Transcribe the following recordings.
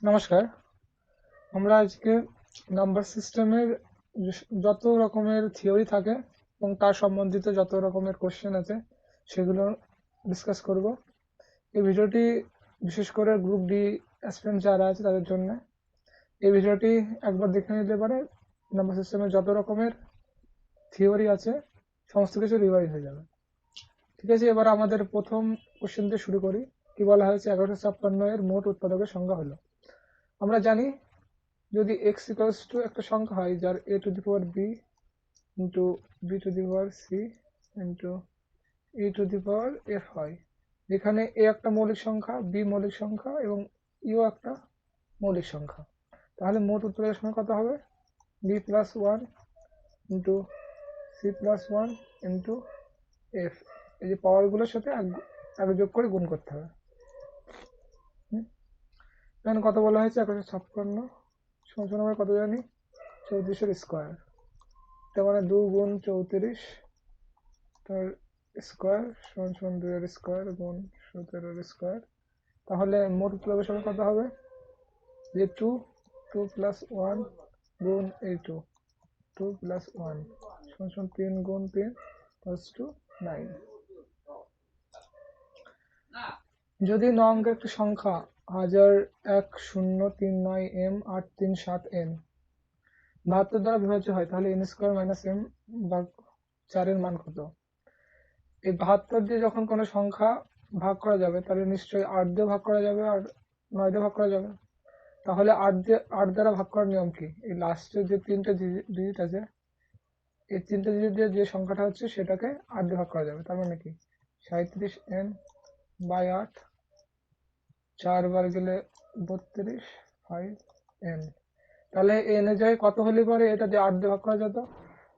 নমস্কার। আমরা আজকে নাম্বার সিস্টেমের যত রকমের থিওরি থাকে এবং তার সম্বন্ধিত যত রকমের কোশ্চেন আছে সেগুলো ডিসকাস করব। এই ভিডিওটি বিশেষ করে গ্রুপ ডি অ্যাসপিরেন্ট যারা আছে তাদের জন্য। এই ভিডিওটি একবার দেখে নিতে পারে নাম্বার সিস্টেমের যত রকমের থিওরি আছে সমস্ত কিছু রিভাইজ হয়ে যাবে। ঠিক আছে, এবার আমাদের প্রথম কোশ্চেন দিয়ে শুরু করি। কি বলা হয়েছে? 1156 এর মোট উৎপাদকের সংখ্যা হলো। আমরা জানি যদি x ইকুয়ালস টু একটা সংখ্যা হয় যার a to the power b into b to the power c into e to the power f হয়, যেখানে a একটা মৌলিক সংখ্যা, b মৌলিক সংখ্যা এবং e ও একটা মৌলিক সংখ্যা, তাহলে মোট উৎপাদকের সংখ্যা কত হবে? b plus one into c plus one into f। এই যে পাওয়ারগুলোর সাথে এক যোগ করে গুণ করতে হবে। এখানে কত বলা হয়েছে? 1156 সমান আমরা কত জানি? 34 স্কোয়ার। তার মানে 2 গুণ 34 তার স্কোয়ার সমান সমান 2 এর স্কোয়ার গুণ 17 এর স্কোয়ার। তাহলে মোট উৎপাদকের সংখ্যা কত হবে? যে 2 প্লাস 1 গুণ এই 2 প্লাস 1 সমান সমান 3 গুণ 3 প্লাস 2 9। যদি 9 অঙ্কের একটি সংখ্যা 101039m837n 72 দ্বারা বিভাজ্য হয়, তাহলে n স্কোয়ার মাইনাস m ভাগ 4 এর মান কত? এই 72 দিয়ে যখন কোনো সংখ্যা ভাগ করা যাবে তাহলে নিশ্চয়ই 8 দিয়ে ভাগ করা যাবে আর 9 দিয়ে ভাগ করা যাবে। তাহলে 8 দ্বারা ভাগ করার নিয়ম কি? এই লাস্টের যে 3টে ডিজিট আছে, এই 3টে ডিজিট দিয়ে যে সংখ্যাটা হচ্ছে সেটাকে 8 দিয়ে ভাগ করা যাবে। তার মানে কি? 37n বাই 8, 4 বার গেলে 32, 5n। তাহলে n এর জায়গায় কত হলে পরে এটা দিয়ে 8 দিয়ে ভাগ করা যেত?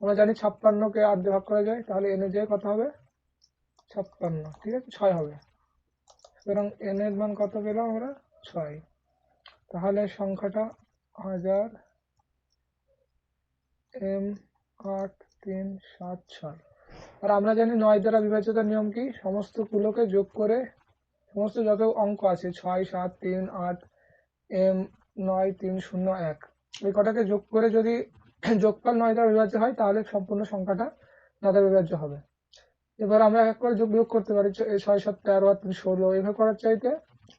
আমরা জানি 56কে 8 দিয়ে ভাগ করা যায়, তাহলে n এর জায়গায় কত হবে? 56, ঠিক আছে, 6 হবে। সুতরাং n এর মান কত পেলাম আমরা? 6। তাহলে সংখ্যাটা 1000m8376। আর আমরা জানি 9 দ্বারা বিভাজ্যতার নিয়ম কি? সমস্ত গুলোকে যোগ করে সমস্ত যত অঙ্ক আছে 6, 7, 3, 8, m 9, 3, 0, 1 এই কটাকে যোগ করে যদি যোগফল 9 দ্বারা বিভাজ্য হয় তাহলে সম্পূর্ণ সংখ্যাটা 9 দ্বারা বিভাজ্য হবে। এবার আমরা এক করে যোগ বিয়োগ করতে পারি। 6, 7, 13 আর 3, 16 এইভাবে করার চাইতে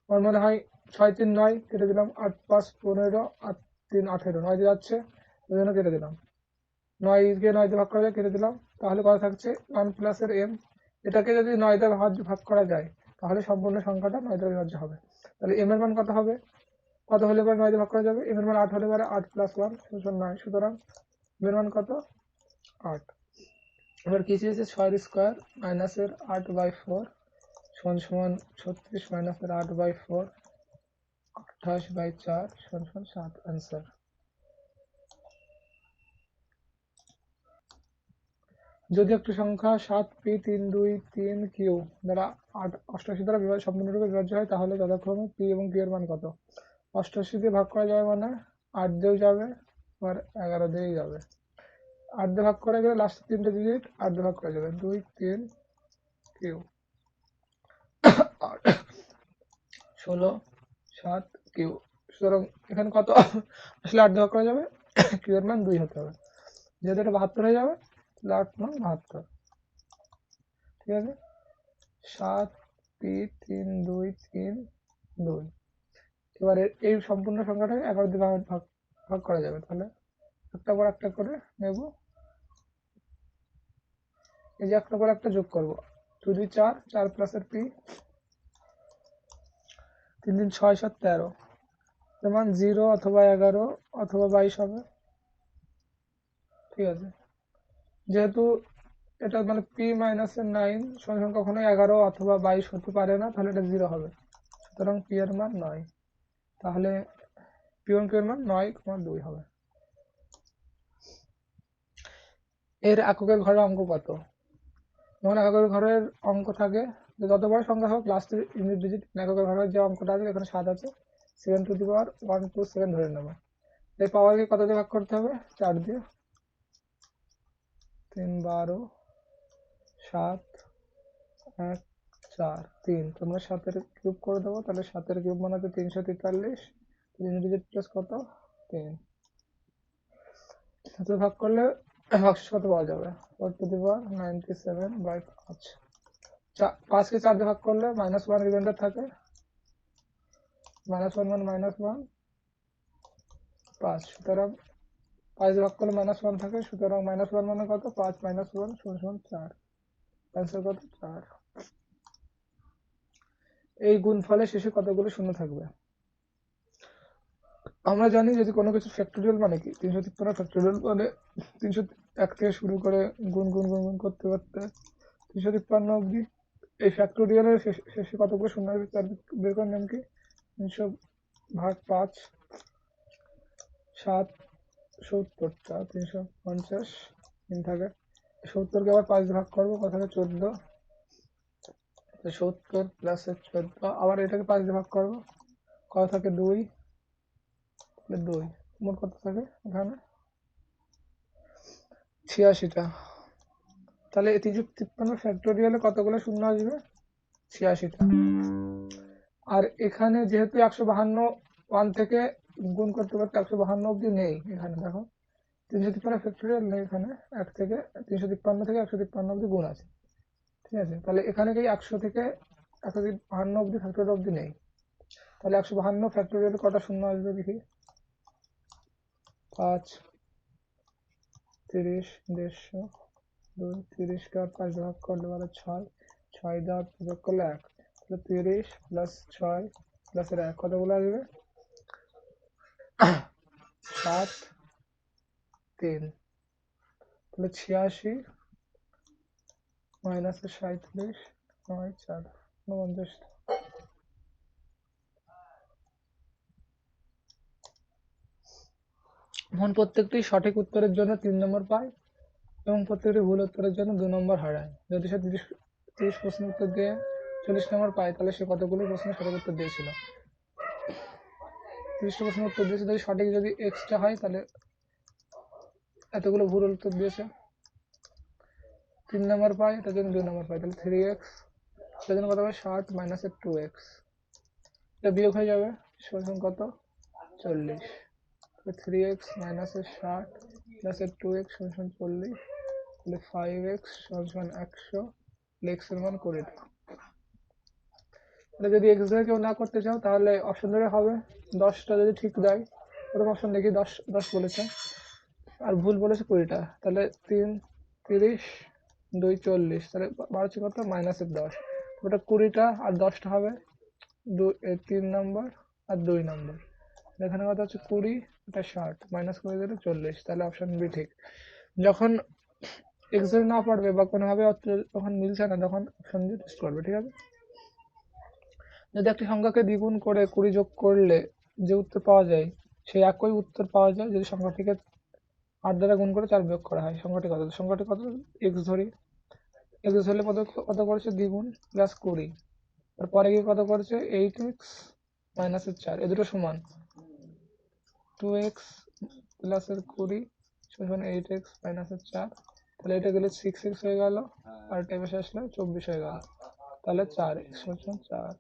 আমার মনে হয় 6, 3, 9 কেটে দিলাম, 8, 5, 15, 8, 3, 18, 9 দিয়ে যাচ্ছে, ওই জন্য কেটে দিলাম। 9 কে 9 দিয়ে ভাগ করা যায়, কেটে দিলাম। তাহলে কত থাকছে? 1 প্লাস এর m। এটাকে যদি 9 দ্বারা ভাগ করা যায় তাহলে সম্পূর্ণ সংখ্যাটা 9 দ্বারা বিভাজ্য হবে। তাহলে m এর মান কত হবে? কত হলে পরে 9 দিয়ে ভাগ করা যাবে? m এর মান 8 হলে পরে 8 প্লাস 1 সমান 9। সুতরাং m এর মান কত? 8। এবার কি চেয়েছে? 6 এর স্কোয়ার মাইনাস এর 8/4 সমান সমান 36 মাইনাস এর 8/4 28/4 সমান সমান 7। आंसर। যদি একটা সংখ্যা 7p323q দ্বারা 88 দ্বারা সম্পূর্ণরূপে বিভাজ্য হয় তাহলে যথাক্রমে p এবং q এর মান কত? 88 দিয়ে ভাগ করা যাবে মানে 8 দিয়েও যাবে আর 11 দিয়েই যাবে। 8 দিয়ে ভাগ করা গেলে লাস্টের 3টে ডিজিট 8 দিয়ে ভাগ করা যাবে, 2, 3, q 16, 7 q। সুতরাং এখানে কত আসলে 8 দিয়ে ভাগ করা যাবে, q এর মান 2 হতে হবে। যেহেতু এটা 72 হয়ে যাবে তাহলে 8 9 72, ঠিক আছে। 7p323 2। এবারে এই সম্পূর্ণ সংখ্যাটাকে 11 দিয়ে ভাগ করা যাবে, তাহলে একটা পর একটা করে নেব। এই যে একটা পর একটা যোগ করব, 2 2 4, 4 প্লাস এর p, 3 3 6 7 13 এর মান 0 অথবা 11 অথবা 22 হবে, ঠিক আছে। যেহেতু এটা মানে p মাইনাস এর 9 সমান কখনো 11 অথবা 22 হতে পারে না, তাহলে এটা 0 হবে। সুতরাং p এর মান 9। তাহলে p এবং q এর মান 9,2 হবে। এর এককের ঘরের অঙ্ক কত? যখন এককের ঘরের অঙ্ক থাকে, যে যত বড় সংখ্যা হোক লাস্টের ইউনিট ডিজিট এককের ঘরের যে অঙ্কটা আছে এখানে 7 আছে, 7 টু দি পাওয়ার 127 ধরে নেব। এই পাওয়ারকে কত দিয়ে ভাগ করতে হবে? 4 দিয়ে। 3 12 7 1 4 3। তোমরা 7 এর কিউব করে দেবো, তাহলে 7 এর কিউব মানে হচ্ছে 343 3 ডিজিট প্লাস কত 3, এত ভাগ করলে ভাগশেষ কত পাওয়া যাবে 4^97/5। 5কে 4 দিয়ে ভাগ করলে -1 রিমাইন্ডার থাকে, -1 মানে -1 5, সুতরাং 5 দিয়ে ভাগ করলে -1 থাকে, সুতরাং -1 মানে কত 5 - 1 = 4, অ্যান্সার কত 4। এই গুণফলের শেষে কতগুলো শূন্য থাকবে? আমরা জানি যদি কোনো কিছু ফ্যাক্টোরিয়াল মানে কি 353 ফ্যাক্টোরিয়াল মানে 301 থেকে শুরু করে গুণ গুণ গুণ গুণ করতে করতে 353 অবধি। এই ফ্যাক্টোরিয়ালের শেষে কতগুলো শূন্য আসবে তার বের করার নাম কি 300 ভাগ 5 7 70, 350 দিন থাকে। 70কে আবার 5 দিয়ে ভাগ করবো, কত থাকে 14, 70 প্লাস 14, আবার এটাকে 5 দিয়ে ভাগ করবো, কত থাকে 2, 2 মোট কত থাকে এখানে 86টা। তাহলে 353 ফ্যাক্টোরিয়ালে কতগুলো শূন্য আসবে 86টা। আর এখানে যেহেতু 152 1 থেকে গুণ করতে করতে 152 অবধি নেই, এখানে দেখো 353 ফ্যাক্টোরিয়াল নেই, এখানে 1 থেকে 353 থেকে 153 অবধি গুণ আছে, ঠিক আছে। তাহলে এখানে কি 100 থেকে 152 অবধি ফ্যাক্টোরিয়াল অবধি নেই, তাহলে 152 ফ্যাক্টোরিয়ালে কটা শূন্য আসবে দেখি 5 30 150 2 30কে 5 ভাগ করলে বলে 6 6 দিয়ে ভাগ করলে 1, তাহলে 30 প্লাস 6 প্লাস 1 কতগুলো আসবে 7 3, তাহলে 86 মাইনাস 37 9 4 49। এখন প্রত্যেকটি সঠিক উত্তরের জন্য 3 নম্বর পায় এবং প্রত্যেকটি ভুল উত্তরের জন্য 2 নম্বর হারায়। যদি সে 30 প্রশ্নের উত্তর দিয়ে 40 নম্বর পায় তাহলে সে কতগুলো প্রশ্নের সঠিক উত্তর দিয়েছিল? 30টা প্রশ্নের উত্তর দিয়েছে, যদি সঠিক যদি এক্সট্রা হয় তাহলে এতগুলো ভুল উত্তর দিয়েছে, 3 নম্বর পায়, তার জন্য 2 নম্বর পায়, তাহলে 3x, তার জন্য কত হবে 60 মাইনাস 2x, এটা বিয়োগ হয়ে যাবে সমান কত 40, 3x মাইনাস 60 প্লাস 2x সমান 40, তাহলে 5x সমান 100, x এর মান 20। তাহলে যদি x ধরে কেউ না করতে চাও তাহলে অপশন ধরে হবে 10টা যদি ঠিক দেয়, প্রথম অপশন দেখি 10 বলেছে আর ভুল বলেছে 20টা, তাহলে 3 30 2 40, তাহলে 12 কত -10, ওটা 20টা আর 10টা হবে 3 নম্বর আর 2 নম্বর, এখানে কত হচ্ছে 20, এটা 60 মাইনাস করে দিলে 40, তাহলে অপশন বি ঠিক। যখন এক্স ধরে না পারবে বা কোনোভাবে তখন মিলছে না তখন অপশন দিয়ে টেস্ট করবে, ঠিক আছে। যদি একটি সংখ্যাকে দ্বিগুণ করে 20 যোগ করলে যে উত্তর পাওয়া যায় সেই একই উত্তর পাওয়া যায় যদি সংখ্যাটিকে 8 দ্বারা গুণ করে 4 বিয়োগ করা হয়। সংখ্যাটি কত এক্স ধরি, এক্স ধরলে কত করেছে দ্বিগুণ প্লাস 20, তারপরে গিয়ে কত করেছে 8x মাইনাস 4, এ দুটো সমান 2x প্লাস 20 সমান 8x মাইনাস 4, তাহলে এটা গেলে 6x হয়ে গেল আর এটা বসে আসলে 24 হয়ে গেল, তাহলে 4x সমান 4।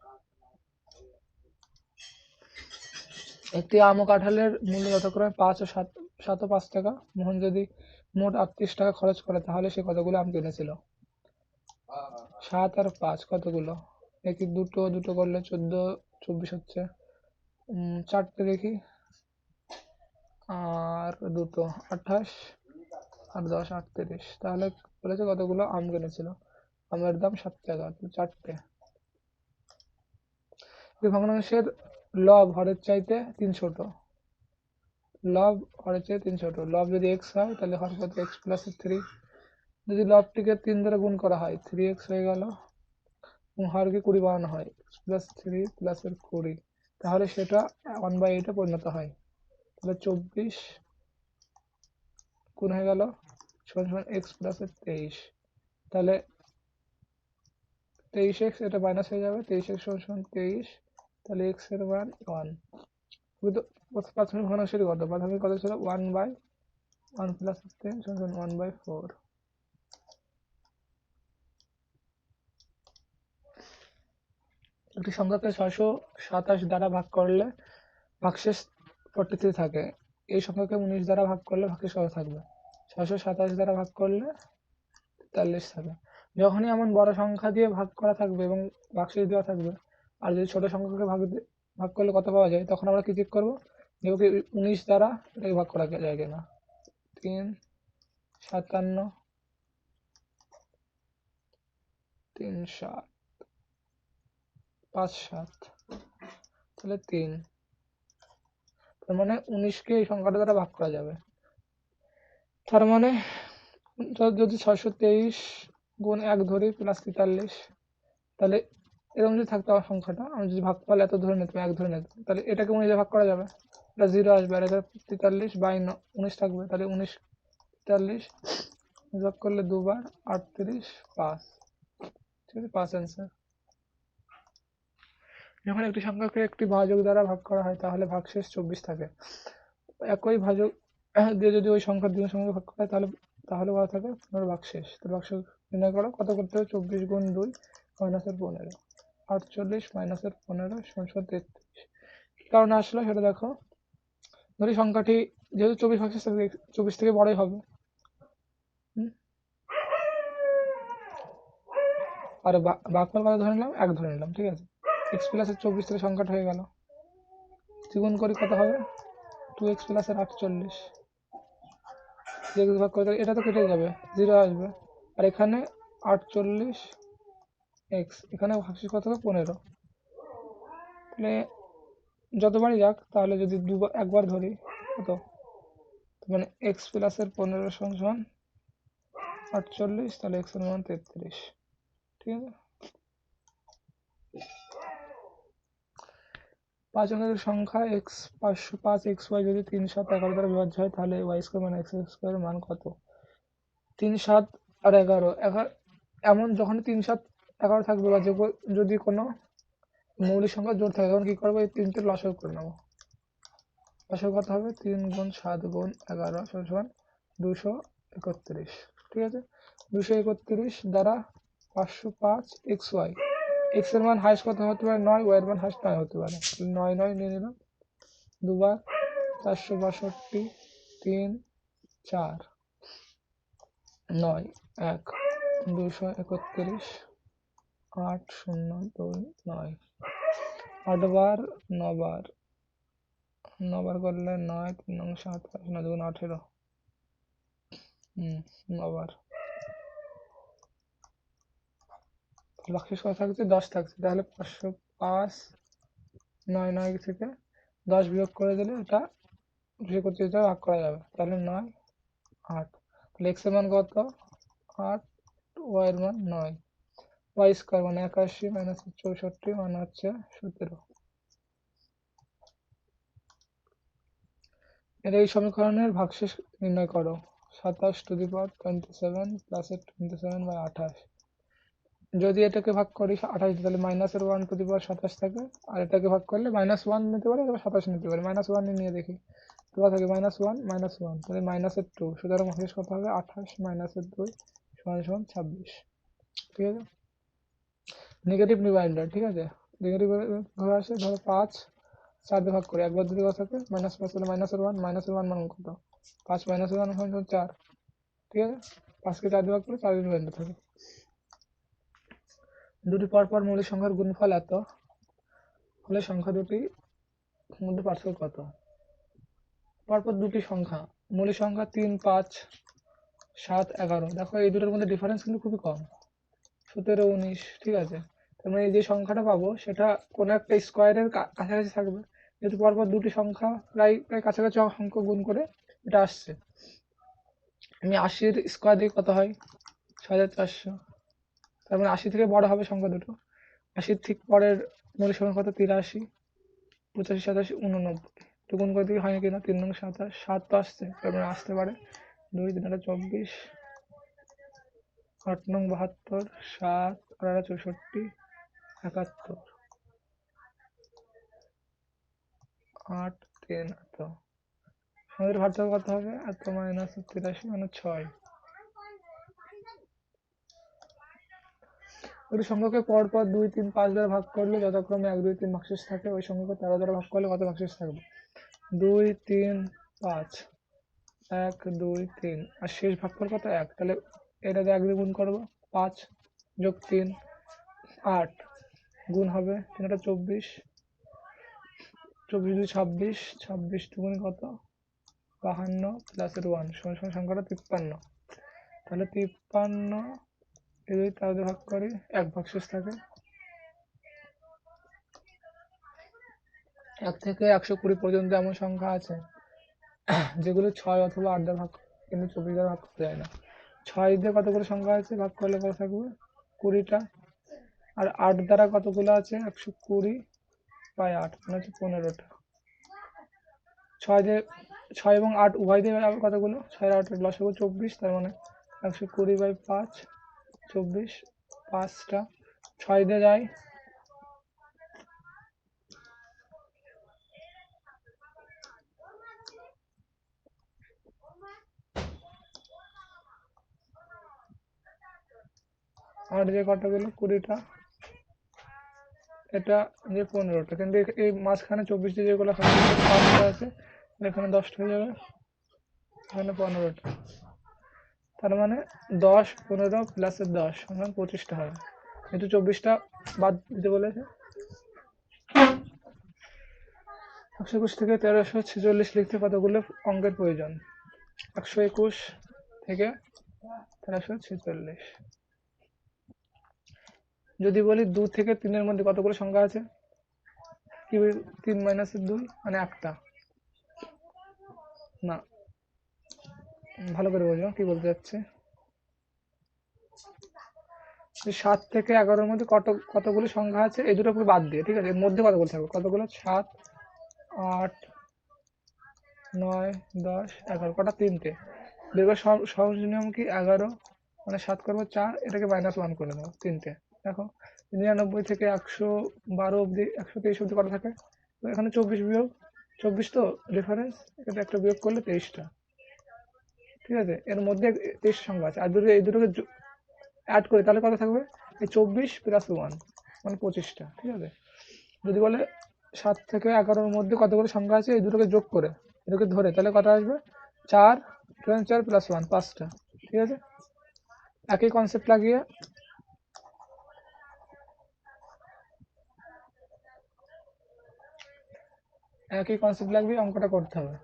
একটি আম ও কাঁঠালের মূল্য যথাক্রমে 5 ও 7 ও 5 টাকা। মোহন যদি মোট 38 টাকা খরচ করে তাহলে সে কতগুলো আম কিনেছিল? 7 আর 5 কতগুলো? দেখি দুটো করলে 14 24 হচ্ছে, 4টে দেখি আর 2 28 আর 10 38, তাহলে বলেছে কতগুলো আম কিনেছিল, আমের দাম 7 টাকা, 4টে। ভগ্নাংশের লব হরের চাইতে 3 ছোট, লব হরের চাইতে 3 ছোট, লব যদি x হয় তাহলে হর কত x প্লাস 3, যদি লবটিকে 3 দ্বারা গুণ করা হয় 3x হয়ে গেল এবং হরকে 20 বানানো হয় x প্লাস 3 প্লাস 20, তাহলে সেটা 1/8 এ পরিণত হয়, তাহলে 24 গুণ হয়ে গেল সমান x প্লাস 23, তাহলে 23x, এটা মাইনাস হয়ে যাবে 23x সমান 23, তাহলে x এর মান 1। কিন্তু প্রাথমিক ভগ্নাংশের কত, প্রাথমিক কত ছিল 1/1 প্লাস 10 সমান 1/4। একটি সংখ্যাকে 627 দ্বারা ভাগ করলে ভাগশেষ 43 থাকে। এই সংখ্যাকে 19 দ্বারা ভাগ করলে ভাগশেষ কত থাকবে? 627 দ্বারা ভাগ করলে 43 থাকে। যখনই এমন বড় সংখ্যা দিয়ে ভাগ করা থাকবে এবং ভাগশেষ দেওয়া থাকবে, আর যদি ছোট সংখ্যাকে ভাগ করলে কত পাওয়া যায়, তখন আমরা কি চেক করবো যে ওকে 19 দ্বারা এটাকে ভাগ করা যায় কিনা। 3 57 3 7 5 7, তাহলে 3, তার মানে 19কে এই সংখ্যাটা দ্বারা ভাগ করা যাবে। তার মানে যদি 623 গুণ 1 ধরি প্লাস 43, তাহলে এরকম যদি থাকতো আমার সংখ্যাটা, আমি যদি ভাগফল এত ধরে নিতাম, 1 ধরে নিতাম, তাহলে এটাকে 19 দিয়ে ভাগ করা যাবে, এটা 0 আসবে, আর এটা 43 বাই 19 থাকবে, তাহলে 19 43 ভাগ করলে 2 বার 38 5, ঠিক আছে, 5 অ্যান্সার। যখন একটি সংখ্যাকে একটি ভাজক দ্বারা ভাগ করা হয় তাহলে ভাগশেষ 24 থাকে। একই ভাজক দিয়ে যদি ওই সংখ্যার দ্বিগুণ সংখ্যাকে ভাগ করা হয় তাহলে কত থাকে? ভাগশেষ। তো ভাগশেষ নির্ণয় করো, কত করতে হবে? 24 গুণ 2 মাইনাসের 15, 48 মাইনাসের 15 সমান 33। কি কারণে আসলো সেটা দেখো। ধরি সংখ্যাটি যেহেতু 24 ভাগশেষ 24 থেকে বড়ই হবে, আর ভাগফল কত ধরে নিলাম? 1 ধরে নিলাম, ঠিক আছে। এক্স প্লাসের 24 থেকে সংখ্যাটা হয়ে গেল, দ্বিগুণ করি কত হবে? 2x প্লাসের 48, ভাগ করে এটা তো কেটে যাবে, 0 আসবে, আর এখানে 48 এক্স, এখানে ভাগশেষ কত হবে? 15। তাহলে যতবারই যাক, তাহলে যদি একবার ধরি কত, মানে এক্স প্লাসের 15 সমান 48, তাহলে এক্স এর মান 33, ঠিক আছে। 5 অঙ্কের সংখ্যা এক্স 505 এক্স ওয়াই যদি 3 7 11 দ্বারা বিভাজ্য হয়, তাহলে ওয়াই স্কোয়ার মানে এক্স স্কোয়ারের মান কত? 3 7 আর 11, এমন যখন 3 7 11 থাকবে, বা যদি কোনো মৌলিক সংখ্যা জোড় থাকে, তখন কি করবো? এই তিনটে লসাগু করে নেবো। লসাগু কত হবে? 3 গুণ 7 গুণ 11 সমান 231, ঠিক আছে। 231 দ্বারা 505 এক্স ওয়াই, এক্স এর মান হাইস্ট কত হতে পারে? 9, ওয়াই এর মান হাইস্ট 9 হতে পারে, 9 9 নিয়ে নিলাম, দুবার 462, 3 4 9 1 231 8 0 2 9, 8 বার 9 বার, 9 বার করলে 9 3 9 7 9 2 18, 9 বার। ভাগশেষ কত থাকছে? 10 থাকছে, তাহলে 505 9 9 থেকে 10 বিয়োগ করে দিলে এটা 231 দ্বারা ভাগ করা যাবে, তাহলে 9 8, তাহলে এক্স এর মান কত? 8, ওয়াই এর মান 9, ওয়াই স্কোয়ার মানে 81 মাইনাস 64 মানে হচ্ছে 17। এর এই সমীকরণের ভাগশেষ নির্ণয় করো। 27 টু দি পাওয়ার 27 প্লাস 27/28, যদি এটাকে ভাগ করি 28 দিয়ে, তাহলে মাইনাসের 1 টু দি পাওয়ার 27 থাকে, আর এটাকে ভাগ করলে -1 নিতে পারে, অথবা 27 নিতে পারে। -1 নিয়ে দেখি, তো থাকে -1, তাহলে -2, সুতরাং ভাগশেষ কত হবে? 28 -2 = 26, ঠিক আছে। নেগেটিভ রিমাইন্ডার, ঠিক আছে। নেগেটিভ ধরে আসে, ধরো 5 4 দিয়ে ভাগ করে, একবার যদি কথা থাকে -5 হলে -1 মান কত? 5 - 1 = 4, ঠিক আছে। 5কে 4 দিয়ে ভাগ করে 4 রিমাইন্ডার থাকে। দুটি পরপর মৌলিক সংখ্যার গুণফল এত হলে সংখ্যা দুটির মধ্যে পার্থক্য কত? পরপর দুটি সংখ্যা, মৌলিক সংখ্যা 3 5 7 11, দেখো এই দুটোর মধ্যে ডিফারেন্স কিন্তু খুবই কম, 17 19, ঠিক আছে। তার মানে এই যে সংখ্যাটা পাবো সেটা কোনো একটা স্কোয়ারের কাছাকাছি থাকবে, যেহেতু পরপর দুটি সংখ্যা প্রায় প্রায় কাছাকাছি সংখ্যা গুণ করে এটা আসছে। আমি 80-র স্কোয়ার দিয়ে কত হয়? 6400, তার মানে 80 থেকে বড় হবে সংখ্যা দুটো। 80-র ঠিক পরের মৌলিক সংখ্যা কত? 83, 85 87 89, তো গুণ করে দিকে হয় কিনা? 3 9 27, 7 তো আসছে, তার মানে আসতে পারে 2 3 24, 8 9 72, 7 আর 64, 71, 8 3 এত। আমাদের পার্থক্য কত হবে? এত মাইনাস 83 মানে 6। দুটি সংখ্যাকে পরপর 2, 3, 5 দ্বারা ভাগ করলে যথাক্রমে 1, 2, 3 ভাগশেষ থাকে, ওই সংখ্যাকে 13 দ্বারা ভাগ করলে কত ভাগশেষ থাকবে? 2, 3, 5, 1, 2, 3, আর শেষ ভাগফল কত? 1। তাহলে এটাতে 1 দিয়ে গুণ করবো, 5 যোগ 3 8 গুণ হবে 3 × 24, 24 2 26, 26 দুগুণ কত? 52 প্লাস 1 সমান সংখ্যাটা 53। তাহলে 53 যদি তার দিয়ে ভাগ করি 1 ভাগশেষ থাকে। 1 থেকে 120 পর্যন্ত এমন সংখ্যা আছে যেগুলো 6 অথবা 8 দ্বারা ভাগ, কিন্তু 24 দ্বারা ভাগ করা যায় না। 6 দিয়ে কতগুলো সংখ্যা আছে ভাগ করলে কত থাকবে? 20টা। আর 8 দ্বারা কতগুলো আছে? 120 বাই 8 মানে হচ্ছে 15টা। 6 এবং 8 উভয় দিয়ে আবার কতগুলো? 6 আর 8 লসাগু 24, তার মানে 120 বাই 5 24, 5টা। 6 দিয়ে যায় 8 দিয়ে কতগুলো? 20টা। এটা যে 15টা, কিন্তু এই মাঝখানে 24 দিয়ে যেগুলো 5টা আছে, এখানে 10টা হয়ে যাবে, এখানে 15টা। তার মানে 10, 15 প্লাস 10 মানে 25টা হবে, কিন্তু 24টা বাদ দিতে বলেছে। 121 থেকে 1346 লিখতে কতগুলো অঙ্কের প্রয়োজন? 121 থেকে 1346। যদি বলি 2 থেকে 3-এর মধ্যে কতগুলো সংখ্যা আছে? কি 3 - 2 মানে একটা না, ভালো করে বোঝো কি বলতে যাচ্ছে। 7 থেকে 11-এর মধ্যে কতগুলো সংখ্যা আছে এই দুটো পুরো বাদ দিয়ে, ঠিক আছে? এর মধ্যে কতগুলো থাকবে? কতগুলো? 7, 8, 9, 10, 11, কটা? 3টে। দেখবে সহজ নিয়ম কি? 11 মানে 7 করবো 4, এটাকে -1 করে দেবো, 3টে। দেখো 99 থেকে 112 অব্দি, 123 অব্দি কটা থাকে? তো এখানে 24 বিয়োগ 24 তো রেফারেন্স, এটা একটা বিয়োগ করলে 23টা, ঠিক আছে? এর মধ্যে 23 সংখ্যা আছে, আর যদি এই দুটোকে অ্যাড করি তাহলে কত থাকবে? এই 24 প্লাস 1 মানে 25টা, ঠিক আছে? যদি বলে 7 থেকে 11-এর মধ্যে কতগুলো সংখ্যা আছে এই দুটোকে যোগ করে এটাকে ধরে, তাহলে কত আসবে? 4 4 প্লাস 1 5টা, ঠিক আছে? একই কনসেপ্ট লাগিয়ে অঙ্কটা করতে হবে।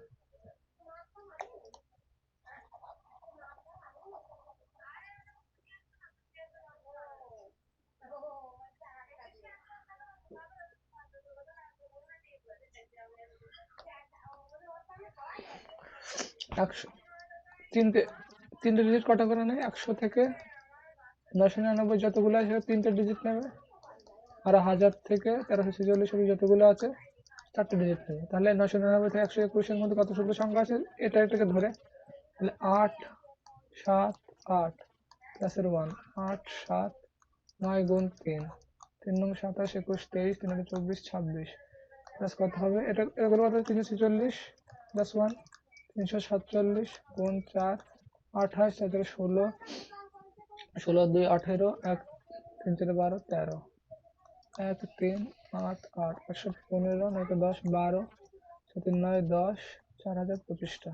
তিনটে ডিজিট কটা করে নেয়? 100 থেকে 999 যতগুলো আছে 3টে ডিজিট নেবে, আর 1000 থেকে 1346 অব্দি যতগুলো আছে 4টে ডিজিট নেবে। তাহলে 999 থেকে 121-এর মধ্যে কত ষোলো সংখ্যা আছে এটাকে ধরে, তাহলে 8 7 8 প্লাসের 1 8 7 9 গুণ 3 3 9 27 21 23 3 24 26 প্লাস কত হবে? এগুলো কত? 346 প্লাস 1 347 গুণ 4 28 4 16 16 2 18 1 3 4 12 13 1 3 8 8 115 9 10 12 7 9 10 4025টা।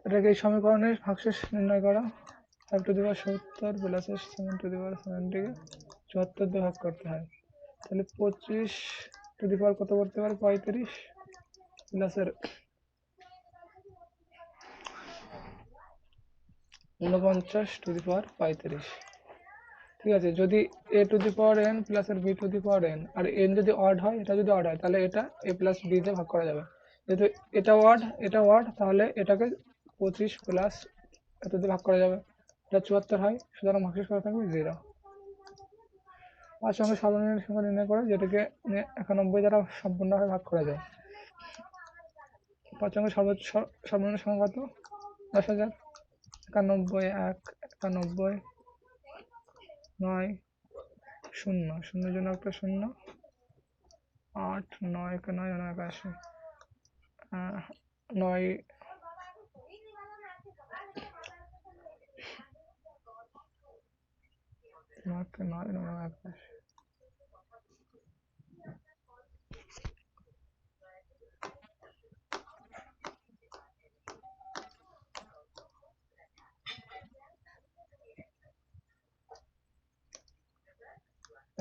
এটাকে এই সমীকরণের ভাগশেষ নির্ণয় করা। 5^70 প্লাস 7^70 74 দিয়ে ভাগ করতে হয়, তাহলে 25 কত করতে পারে? 35 প্লাসের 49^35, ঠিক আছে? যদি a⁴n প্লাসের b⁴n আর n যদি অড হয়, এটা যদি অড হয় তাহলে এটা a প্লাস b দিয়ে ভাগ করা যাবে। যেহেতু এটা অড তাহলে এটাকে 25 প্লাস এত দিয়ে ভাগ করা যাবে, এটা 74 হয়, সুতরাং ভাগশেষ করা থাকবে 0। 5 অঙ্কের সর্বনিম্ন সংখ্যা নির্ণয় করে যেটাকে 91 দ্বারা সম্পূর্ণভাবে ভাগ করা যায়। 5 অঙ্কের সর্বনিম্ন সংখ্যা কত? 10,000। 91 1 91 9 0 0 জন্য একটা 0 8 9 9 81 9 9 9 9 21।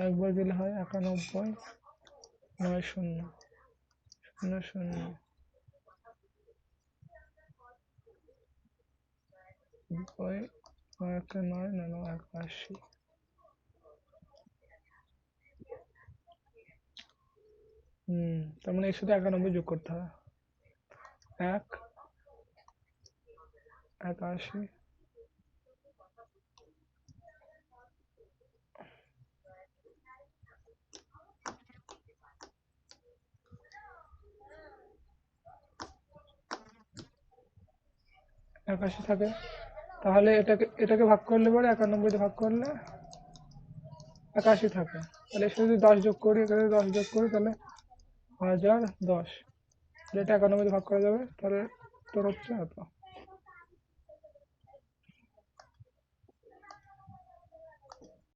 একবার দিলে হয় 91 9 0 0 0 9 9 9 81। তার মানে এর সাথে 91 যোগ করতে হবে। 1 81 81 থাকে। তাহলে এটাকে ভাগ করলে পরে 91 দিয়ে ভাগ করলে 81 থাকে। তাহলে এর সাথে যদি 10 যোগ করি, এখানে 10 যোগ করি, তাহলে 1010। এটা 91 দিয়ে ভাগ করা যাবে, তাহলে তোর হচ্ছে এত।